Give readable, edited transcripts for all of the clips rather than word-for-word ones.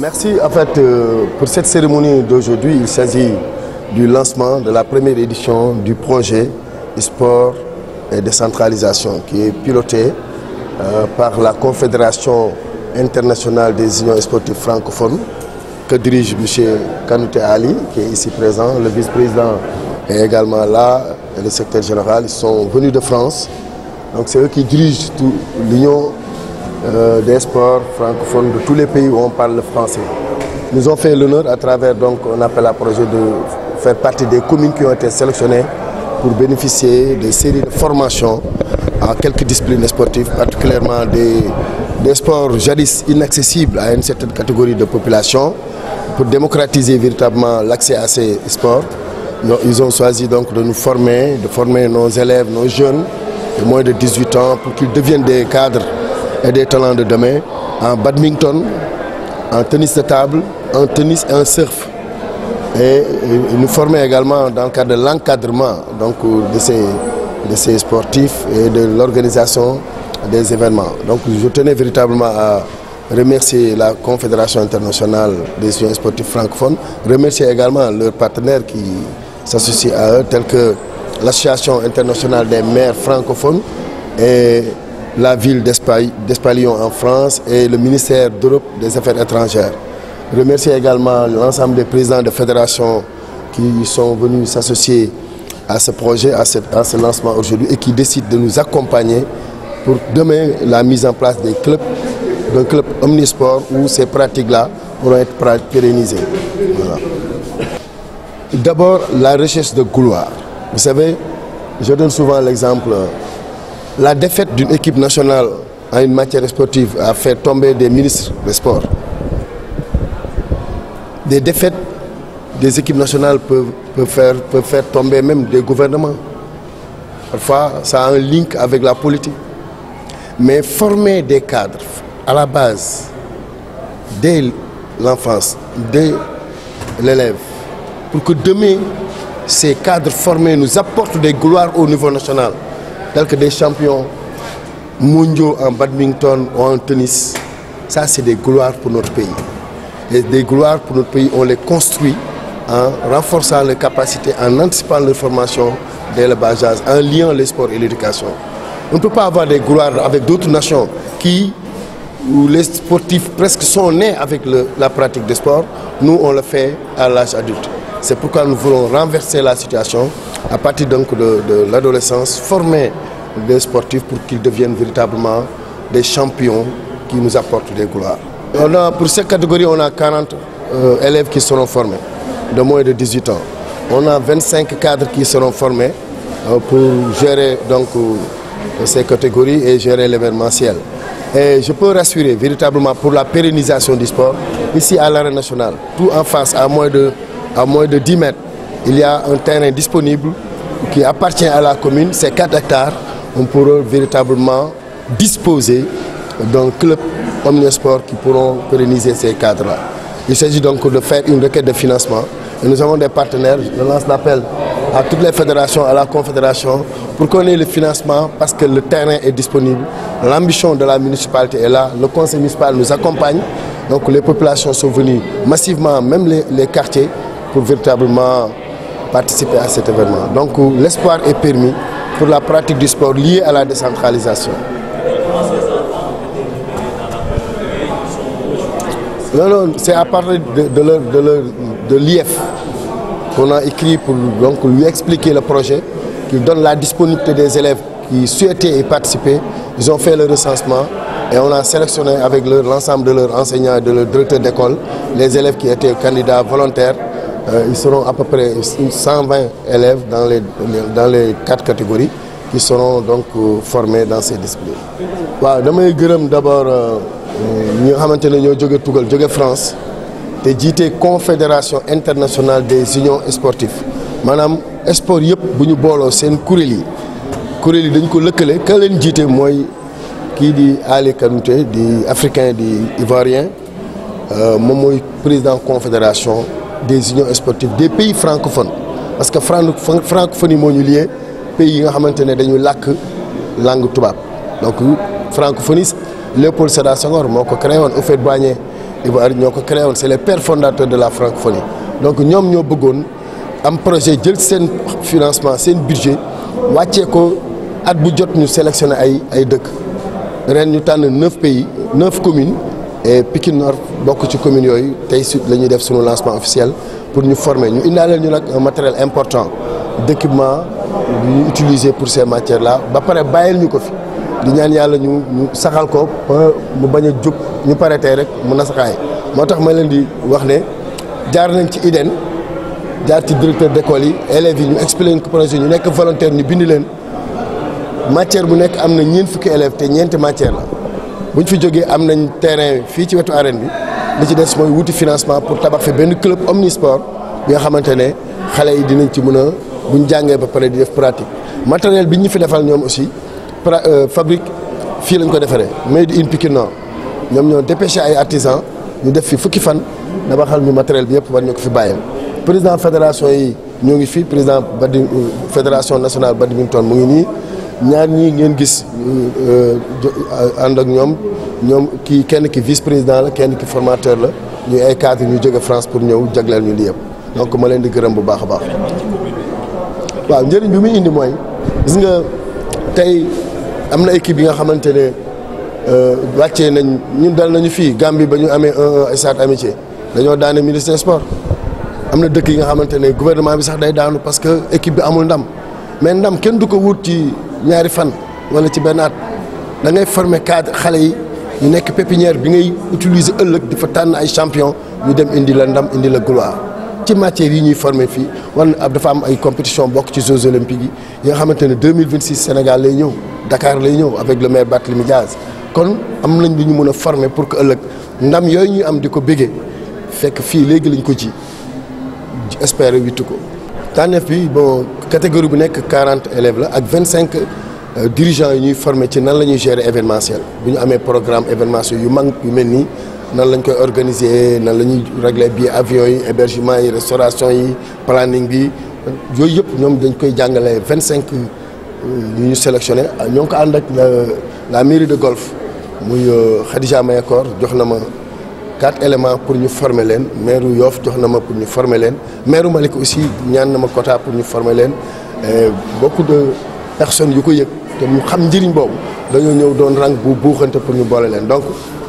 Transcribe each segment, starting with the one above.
Merci. En fait, pour cette cérémonie d'aujourd'hui, il s'agit du lancement de la première édition du projet Sport et décentralisation qui est piloté par la Confédération internationale des unions sportives francophones que dirige M. Kanouté Ali, qui est ici présent. Le vice-président est également là, et le secrétaire général. Ils sont venus de France. Donc c'est eux qui dirigent l'union des sports francophones de tous les pays où on parle le français. Ils nous ont fait l'honneur à travers donc un appel à projet de faire partie des communes qui ont été sélectionnées pour bénéficier des séries de formations en quelques disciplines sportives, particulièrement des sports jadis inaccessibles à une certaine catégorie de population, pour démocratiser véritablement l'accès à ces sports. Ils ont choisi donc de nous former, de former nos élèves, nos jeunes de moins de 18 ans pour qu'ils deviennent des cadres et des talents de demain en badminton, en tennis de table, en tennis et en surf. Et nous former également dans le cadre de l'encadrement de ces sportifs et de l'organisation des événements. Donc je tenais véritablement à remercier la Confédération internationale des unions sportives francophones, remercier également leurs partenaires qui s'associent à eux, tels que l'Association internationale des maires francophones et la ville d'Espalion en France et le ministère d'Europe des Affaires étrangères. Remercier également l'ensemble des présidents de fédérations qui sont venus s'associer à ce projet, à ce lancement aujourd'hui et qui décident de nous accompagner pour demain la mise en place des clubs, d'un club omnisport où ces pratiques-là pourront être pérennisées. Voilà. D'abord, la recherche de gloire. Vous savez, je donne souvent l'exemple, la défaite d'une équipe nationale en une matière sportive a fait tomber des ministres des sports. Des défaites des équipes nationales peuvent faire tomber même des gouvernements. Parfois, ça a un link avec la politique. Mais former des cadres à la base, dès l'enfance, dès l'élève, pour que demain, ces cadres formés nous apportent des gloires au niveau national, tels que des champions mondiaux en badminton ou en tennis. Ça, c'est des gloires pour notre pays. Et des gloires pour notre pays, on les construit en renforçant les capacités, en anticipant leur formation dès le bas âge, en liant les sports et l'éducation. On ne peut pas avoir des gloires avec d'autres nations où les sportifs presque sont nés avec la pratique du sport. Nous, on le fait à l'âge adulte. C'est pourquoi nous voulons renverser la situation à partir donc de l'adolescence, former des sportifs pour qu'ils deviennent véritablement des champions qui nous apportent des gloires. Pour cette catégorie, on a 40 élèves qui seront formés de moins de 18 ans. On a 25 cadres qui seront formés pour gérer donc ces catégories et gérer l'événementiel. Et je peux rassurer véritablement pour la pérennisation du sport, ici à l'Arène nationale, tout en face, à moins de 10 mètres, il y a un terrain disponible qui appartient à la commune, c'est 4 hectares. On pourra véritablement disposer d'un club omnisport qui pourront pérenniser ces cadres-là. Il s'agit donc de faire une requête de financement. Et nous avons des partenaires, je lance l'appel à toutes les fédérations, à la confédération, pour qu'on ait le financement parce que le terrain est disponible. L'ambition de la municipalité est là, le conseil municipal nous accompagne. Donc les populations sont venues massivement, même les quartiers, pour véritablement participer à cet événement. Donc l'espoir est permis pour la pratique du sport liée à la décentralisation. Non, c'est à partir de l'IF qu'on a écrit pour donc, lui expliquer le projet, qui donne la disponibilité des élèves qui souhaitaient y participer. Ils ont fait le recensement et on a sélectionné avec l'ensemble de leurs enseignants et de leurs directeurs d'école les élèves qui étaient candidats volontaires. Ils seront à peu près 120 élèves dans les 4 catégories qui seront donc formés dans ces disciplines. Je voudrais d'abord ñi nga xamante ne ñoo jóge Tugal jóge France te jiite Confédération internationale des unions sportives maanaam sport yëpp bu ñu booloo seen kuréel yi dañ ko lëkkale ka leen jiite mooy kii di Ali Kanouté di africain di ivoirien moom mooy président confédération des unions sportives des pays francophones parce que francophonie moo ñu lié pays yi nga xamante ne dañuy làkk langue tubaab donc francophonie Léopold Sédar Senghor moo ko créé woon Houphouët-Boigny Ivo Ari ñoo ko créé woon c'est les pères fondateurs de la francophonie donc ñoom ñoo bëggoon am projet jël seen financement seen budget wàccee ko at bu jot ñu sélectionné ay dëkk ren ñu tànn 9 pays 9 communes et Pikine Nord bokk ci communes yooyu tey suite la ñuy def sunu lancement officiel pour ñu former ñu indaaleel ñu nag un matériel important d'équipement ñu utiliser pour ces matières là ba pare bàyyil ñu ko fi di ñaan yàlla ñu saxal ko mu bañ a jóg ñu pare tey rek mu nasaxaay moo tax ma leen di wax ne jaar nañ ci IDEN jaar ci directeur d'école yi élèves yi ñu expliqué ko projet ñu nekk volontaire ñu bind leen matière bu nekk am na ñeent fukki élèves te ñeenti matière la bu ñu fi jógee am nañ terrain fii ci wetu arène bi li ci des mooy wuti financement pour tabax fi benn club omnisport bi nga xamante ne xale yi dinañ ci mën a bu ñu jàngee ba pare di def pratique matériel bi ñu fi defal ñoom aussi fabrique fii lañ ko defaree made in Pikine Nord ñoom ñoo dépêché ay artisans ñu def fi fukki fan dabaxal ñu matériel bi yëpp war ñu ko fi bàyyil président fédération yi ñoo ngi fi président fédération nationale badminton mu ngi nii ñaar ñii ngeen gis ànd ak ñoom kii kenn ki vice président la kenn ki formateur la ñuy ay cadre ñu jóge France pour ñëw jagleel ñu lii yëpp donc ma leen di gërëm bu baax a baax. waaw njëriñ bi muy indi mooy gis nga tey am na équipe yi nga xamante ne wàccee nañ ñun dal nañu fii Gambie ba ñu amee un stade amitié dañoo daane ministre des sports am na dëkk yi nga xamante ne gouvernement bi sax day daanu parce que équipe bi amul ndam mais ndam kenn du ko wut ci ñaari fan wala ci benn at da ngay former cadre xale yi ñu nekk pépinière bi ngay utiliser ëllëg di fa tànn ay champion ñu dem indi la ndam indi la gloire ci matières yi ñuy former fii dafa am ay compétition bokk ci Jeux olympiques yi nga xamante ne 2026 Sénégal lay ñëw Dakar lay ñëw avec le maire Barthélémy Diaz kon am nañ lu ñu mën a former pour que ëllëg ndam yooyu ñuy am di ko béggee fekk fii léegi lañ ko ji espérer witti ko. tànneef bi bon catégorie bu nekk 40 élèves la ak 25 dirigeants yi ñuy former ci nan la ñuy gérer événementiel bu ñu amee programme événementiel yu mag yu mel nii nan lañ koy organiser nan la ñuy régler billet avion yi hébergement yi restauration yi planning bi yooyu yëpp ñoom dañ koy jàngale 25 yu ñu sélectionné ñoo ngi ko ànd ak la mairie de Golf muy Khadija Mayakor jox na ma 4 éléments pour ñu former leen maire Yoff jox na ma pour ñu former leen maire Malika aussi ñaan na ma quota pour ñu former leen beaucoup de personnes yu ko yëg te mu xam njëriñ boobu dañoo ñëw doon rang bu buuxante pour ñu boole leen donc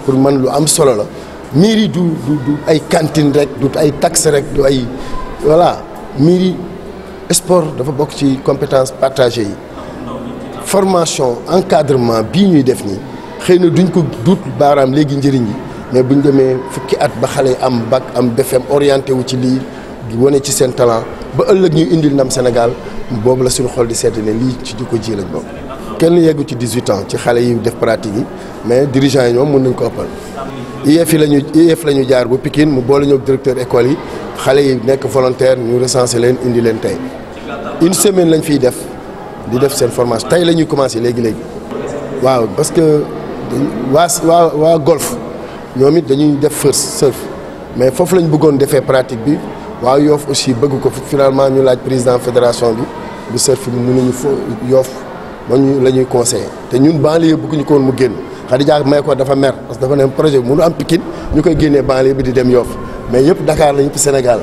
pour man lu am solo la mairie du ay cantine rek du ay taxe rek du ay voilà mairie sport dafa bokk ci compétence partagée yi formation encadrement bii ñuy def nii xëy na duñ ko duut baaraam léegi njëriñ yi mais buñ demee fukki at ba xale yi am bac am BFEM orienté wu ci lii wane ci seen talent ba ëllëg ñuy indil ndam Sénégal boobu la suñu xol di sedd ne lii ci jikko ji lañ bokk. kenn yeggu ci 18 ans ci xale yi def pratique yi mais dirigeants yi ñoom mën nañ ko ëppal. IEF la ñu jaar bu Pikine mu boole ñëw directeur école yi xale yi nekk volontaire ñu recensé leen indi leen tey une semaine lañ fiy def di def seen formation tey la ñuy commencé léegi. waaw parce que waa golf ñoom it dañuy def surf mais foofu lañ bëggoon defee pratique bi waa Yoff aussi bëgg ko finalement ñu laaj président fédération bi bu surf bi mënuñu Yoff moom la ñuy conseillé te ñun banlieue bëgguñu ko woon mu génn Khadija may ko dafa mer parce que dafa ne projet bi mënu am Pikine ñu koy génnee banlieue bi di dem Yoff mais yëpp Dakar la ñëpp Sénégal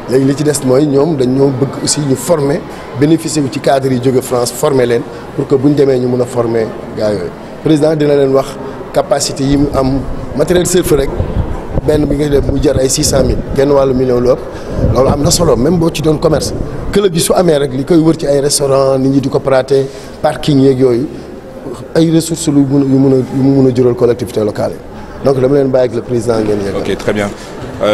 léegi li ci des mooy ñoom dañoo bëgg aussi ñu former bénéficier wu ci cadre yi jóge France former leen pour que bu ñu demee ñu mën a former gars yooyu président dina leen wax capacité yi mu am matériel surf rek benn bi nga def mu jar ay 600000 genn wàllu million lu ëpp loolu am na solo même boo ci doon commerce club bi su amee rek li koy wër ci ay restaurant nit ñi di ko prater parking yeeg yooyu ay ressources yu mun a jural collectivité locale yi donc dama leen bàyyi ak le président ngeen yegg. Ok, très bien.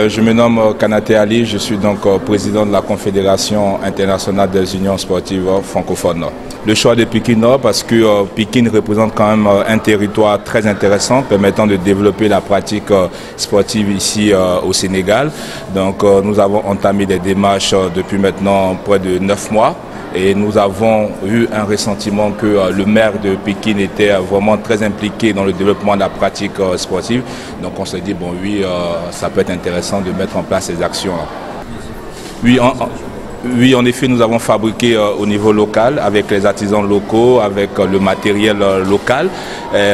Je me nomme Kanaté Ali, je suis donc président de la Confédération internationale des unions sportives francophones. Le choix de Pikine Nord parce que Pikine représente quand même un territoire très intéressant permettant de développer la pratique sportive ici au Sénégal. Donc nous avons entamé des démarches depuis maintenant près de 9 mois. Et nous avons eu un ressentiment que le maire de Pikine était vraiment très impliqué dans le développement de la pratique sportive. Donc on s'est dit, bon oui, ça peut être intéressant de mettre en place ces actions-là. Oui, en effet, nous avons fabriqué au niveau local, avec les artisans locaux, avec le matériel local,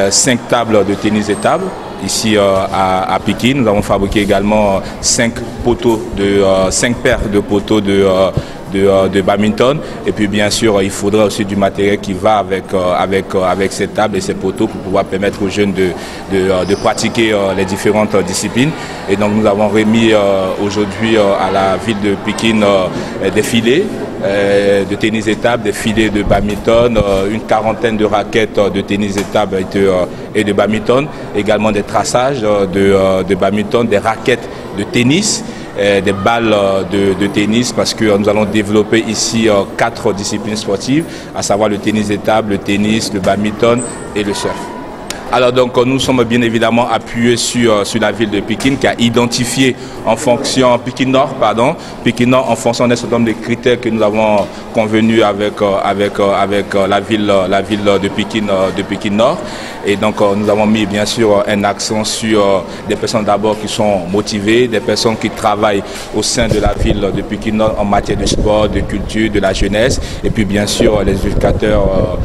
5 tables de tennis et tables. ici à Pikine. Nous avons fabriqué également 5 paires de poteaux de badminton, et puis bien sûr il faudrait aussi du matériel qui va avec ces tables et ces poteaux pour pouvoir permettre aux jeunes de pratiquer les différentes disciplines. Et donc nous avons remis aujourd'hui à la ville de Pikine des filets de tennis de table, des filets de badminton, une quarantaine de raquettes de tennis de table et de badminton, également des traçages de badminton, des raquettes de tennis, des balles de tennis, parce que nous allons développer ici 4 disciplines sportives, à savoir le tennis de table, le tennis, le badminton et le surf. Alors donc nous sommes bien évidemment appuyés sur la ville de Pikine qui a identifié en fonction, Pikine Nord en fonction d'un certain nombre de critères que nous avons convenus avec la ville de Pikine Nord. Et donc nous avons mis bien sûr un accent sur des personnes d'abord qui sont motivées, des personnes qui travaillent au sein de la ville de Pikine Nord en matière de sport, de culture, de la jeunesse, et puis bien sûr les éducateurs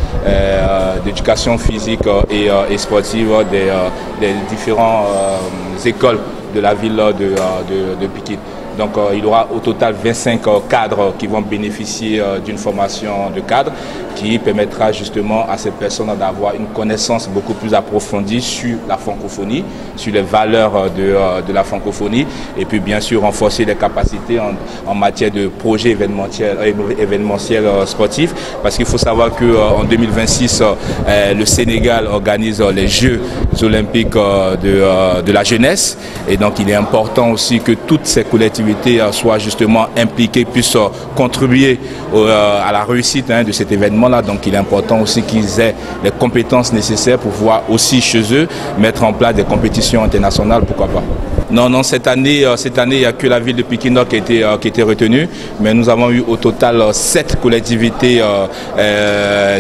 d'éducation physique et sportive des différentes écoles de la ville de Pikine. Donc il y aura au total 25 cadres qui vont bénéficier d'une formation de cadre qui permettra justement à ces personnes d'avoir une connaissance beaucoup plus approfondie sur la francophonie, sur les valeurs de la francophonie, et puis bien sûr renforcer les capacités en matière de projets événementiels sportifs, parce qu'il faut savoir qu'en 2026, le Sénégal organise les Jeux olympiques de la jeunesse, et donc il est important aussi que toutes ces collectivités soient justement impliquées, puissent contribuer à la réussite de cet événement-là. Donc il est important aussi qu'ils aient les compétences nécessaires pour pouvoir aussi chez eux mettre en place des compétitions internationales, pourquoi pas. Non, cette année, il n'y a que la ville de Pikine Nord qui a été retenue, mais nous avons eu au total 7 collectivités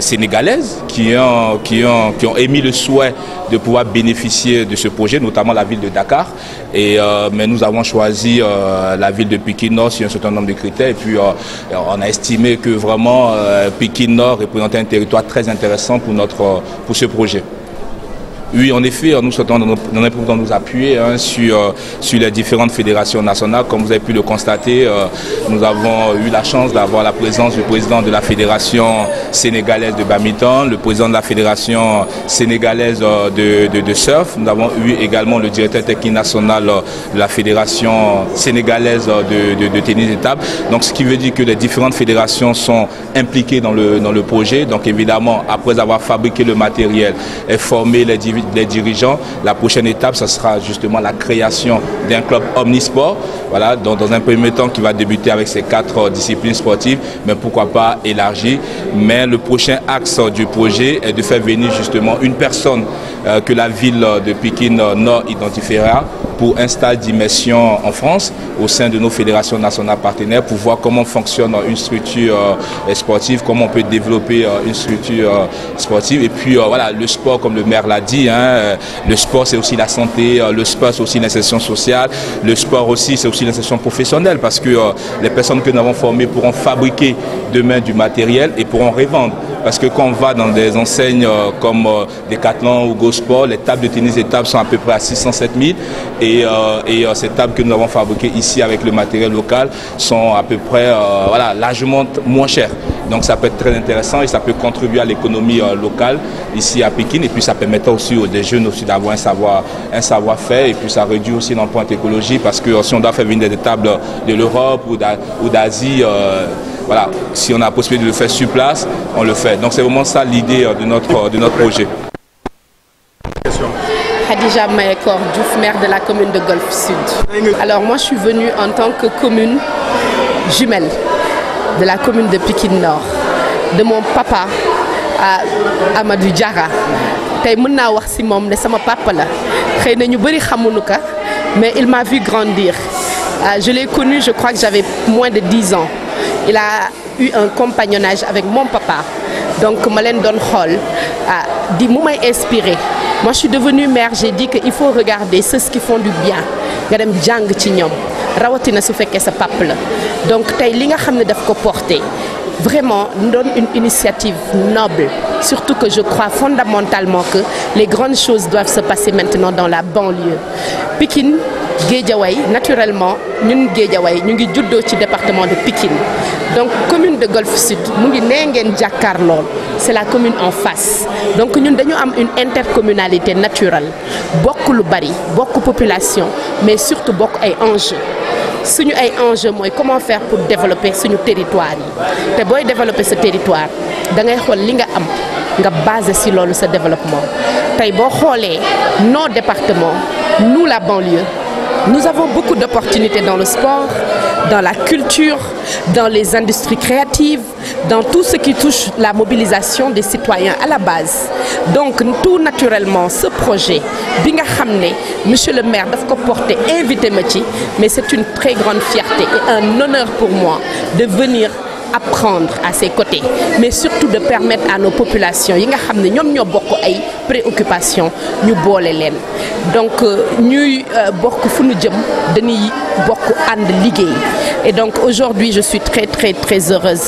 sénégalaises qui ont émis le souhait de pouvoir bénéficier de ce projet, notamment la ville de Dakar. Mais nous avons choisi la ville de Pikine Nord sur un certain nombre de critères, et puis on a estimé que vraiment Pikine Nord représentait un territoire très intéressant pour ce projet. Oui, en effet, nous souhaitons dans nous appuyer sur les différentes fédérations nationales. Comme vous avez pu le constater, nous avons eu la chance d'avoir la présence du président de la fédération sénégalaise de badminton, le président de la fédération sénégalaise de surf. Nous avons eu également le directeur technique national de la fédération sénégalaise de tennis de table. Donc ce qui veut dire que les différentes fédérations sont impliquées dans le projet. Donc évidemment, après avoir fabriqué le matériel et formé les dirigeants, la prochaine étape, ce sera justement la création d'un club omnisport, voilà, dans un premier temps qui va débuter avec ces 4 disciplines sportives, mais pourquoi pas élargir. Mais le prochain axe du projet est de faire venir justement une personne que la ville de Pikine Nord identifiera pour un stage d'immersion en France au sein de nos fédérations nationales partenaires, pour voir comment fonctionne une structure sportive, comment on peut développer une structure sportive. Et puis voilà, le sport, comme le maire l'a dit, le sport c'est aussi la santé, le sport c'est aussi l'insertion sociale, le sport aussi c'est aussi l'insertion professionnelle, parce que les personnes que nous avons formées pourront fabriquer demain du matériel et pourront revendre. Parce que quand on va dans des enseignes comme Decathlon ou Go Sport, les tables de tennis et tables sont à peu près à 607 000, et ces tables que nous avons fabriquées ici avec le matériel local sont à peu près voilà, largement moins chères. Donc ça peut être très intéressant et ça peut contribuer à l'économie locale ici à Pikine, et puis ça permettra aussi aux jeunes aussi d'avoir un savoir-faire, et puis ça réduit aussi l'empreinte écologique, parce que si on doit faire venir des tables de l'Europe ou d'Asie, voilà, si on a la possibilité de le faire sur place, on le fait. Donc c'est vraiment ça l'idée de notre projet. Khadija Mayekor Diouf, maire de la commune de Golfe Sud. Alors moi je suis venue en tant que commune jumelle de la commune de Pikine Nord, de mon papa Amadou Diarra. Tay mën naa wax ci moom ne sama papa la, xëy na ñu bari xamuñu ko, mais il m'a vu grandir. Je l'ai connu, je crois que j'avais moins de 10 ans. Il a eu un compagnonnage avec mon papa, donc ma leen doon xool di mu may inspiré. Moi je suis devenue mère, j'ai dit qu'il faut regarder ceux qui font du bien, nga dem jàng ci ñoom, rawatina su fekkee sa papa la. Donc tey li nga xam ne daf ko porté vraiment nous donne une initiative noble, surtout que je crois fondamentalement que les grandes choses doivent se passer maintenant dans la banlieue. Pikine, Guédiawaye, naturellement, ñun Guédiawaye ñu ngi juddoo ci département de Pikine. Donc commune de Golf Sud mu ngi nee ngeen jàkkaarloo, c'est la commune en face. Donc ñun dañu am une intercommunalité naturelle, bokk lu bari, bokk population, mais surtout bokk ay enjeux. Suñu ay enjeux mooy comment faire pour développer suñu territoire yi te booy développer ce territoire da ngay xool li nga am nga basé ci loolu sa développement. Tey boo xoolee nos départements, nous la banlieue, nous avons beaucoup d'opportunités dans le sport, dans la culture, dans les industries créatives, dans tout ce qui touche la mobilisation des citoyens à la base. Donc tout naturellement ce projet bi nga xam ne monsieur le maire daf ko porter invité ma ci, mais c'est une très grande fierté et un honneur pour moi de venir apprendre à ses côtés, mais surtout de permettre à nos populations yi nga xam ne ñoom ñoo bokk ay préoccupations ñu boole leen. Donc ñuy bokk fu ñu jëm dañuy bokk ànd liggéey. Et donc aujourd'hui je suis très heureuse.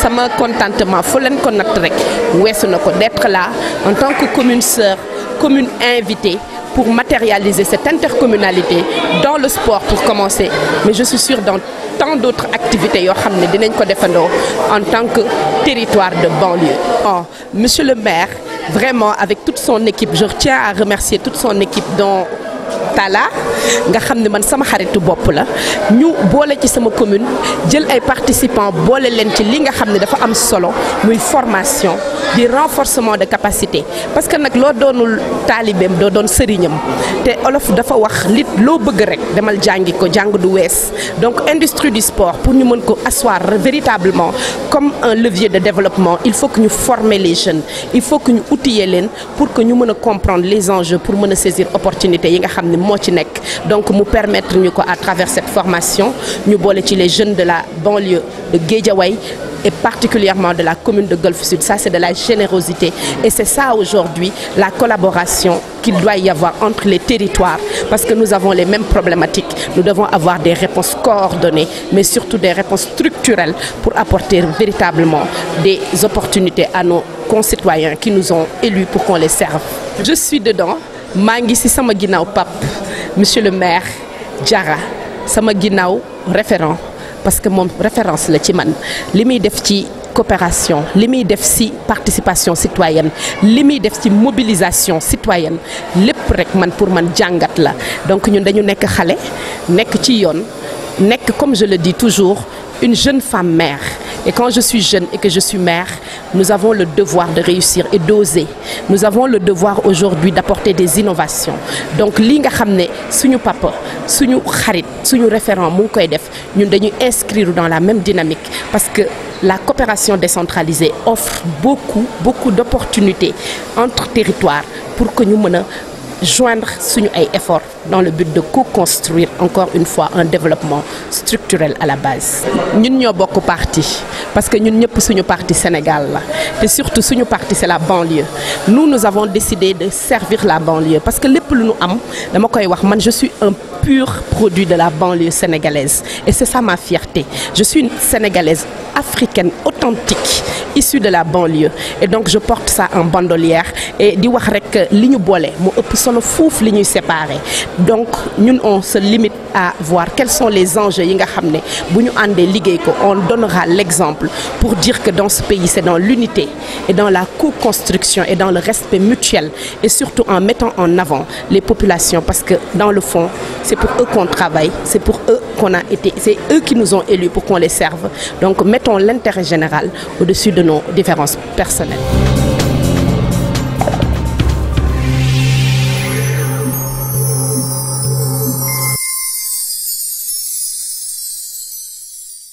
Sama contentement foo leen ko natt rek weesu na ko d'être là en tant que commune sœur, commune invitée pour matérialiser cette intercommunalité dans le sport pour commencer, mais je suis sûre dans tant d'autres activités yoo xam ne dinañ ko defandoo en tant que territoire de banlieue. Oh, monsieur le maire, vraiment avec toute son équipe, je tiens à remercier toute son équipe dont Talla nga xam ne man sama xaritu bopp la, ñu boole ci sama commune jël ay participants boole leen ci li nga xam ne dafa am solo muy formation di renforcement de capacité, parce que nag loo doonul taalibeem doo doon sëriñam te olof dafa wax lit loo bëgg rek demal jàngi ko, jàng du wees. Donc industrie du sport pour ñu mën ko asseoir véritablement comme un levier de développement, il faut que ñu former les jeunes, il faut que ñu outiller leen pour que ñu mën a comprendre les enjeux, pour mën a saisir opportunité yi nga xam ne moo ci nekk. Donc mu permettre ñu ko à travers cette formation ñu boole ci les jeunes de la banlieue de Guédiawaye et particulièrement de la commune de Golf Sud. Ça c'est de la générosité et c'est ça aujourd'hui la collaboration qu'il doit y avoir entre les territoires, parce que nous avons les mêmes problématiques. Nous devons avoir des réponses coordonnées, mais surtout des réponses structurelles pour apporter véritablement des opportunités à nos concitoyens qui nous ont élus pour qu'on les serve. Je suis dedans. maa ngi ci sama ginnaaw Pape, monsieur le maire Diarra, sama ginnaaw référent, parce que moom référence la ci man li muy def ci coopération, li muy def ci participation citoyenne, li muy def ci mobilisation citoyenne, lépp rek man pour man jàngat la. Donc ñun dañu nekk xale nekk ci yoon, nekk comme je le dis toujours une jeune femme mère. Et quand je suis jeune et que je suis mère, nous avons le devoir de réussir et d'oser. Nous avons le devoir aujourd'hui d'apporter des innovations. Donc li nga xam ne suñu papa, suñu xarit, suñu référent mu ngi koy def, ñun dañuy inscrire dans la même dynamique, parce que la coopération décentralisée offre beaucoup d'opportunités entre territoires pour que ñu mën a joindre suñu ay efforts dans le but de co-construire encore une fois un développement structurel à la base. Ñun ñoo bokk parti, parce que ñun ñëpp suñu parti Sénégal la te surtout suñu parti c'est la banlieue. Nous avons décidé de servir la banlieue, parce que lépp lu ñu am dama koy wax man je suis un pur produit de la banlieue sénégalaise et c'est ça ma fierté. Je suis une Sénégalaise africaine authentique issue de la banlieue et donc je porte ça en bandolière et di wax rek li ñu boole mu ëpp solo fuuf li ñuy séparer. Donc ñun on se limite à voir quels sont les enjeux yi nga xam ne bu ñu àndee liggéey ko, on donnera l'exemple pour dire que dans ce pays c'est dans l'unité et dans la co-construction et dans le respect mutuel et surtout en mettant en avant les populations, parce que dans le fond c'est pour eux qu'on travaille, c'est pour eux qu'on a été, c'est eux qui nous ont élus pour qu'on les serve. Donc mettons l'intérêt général au-dessus de nos différences personnelles.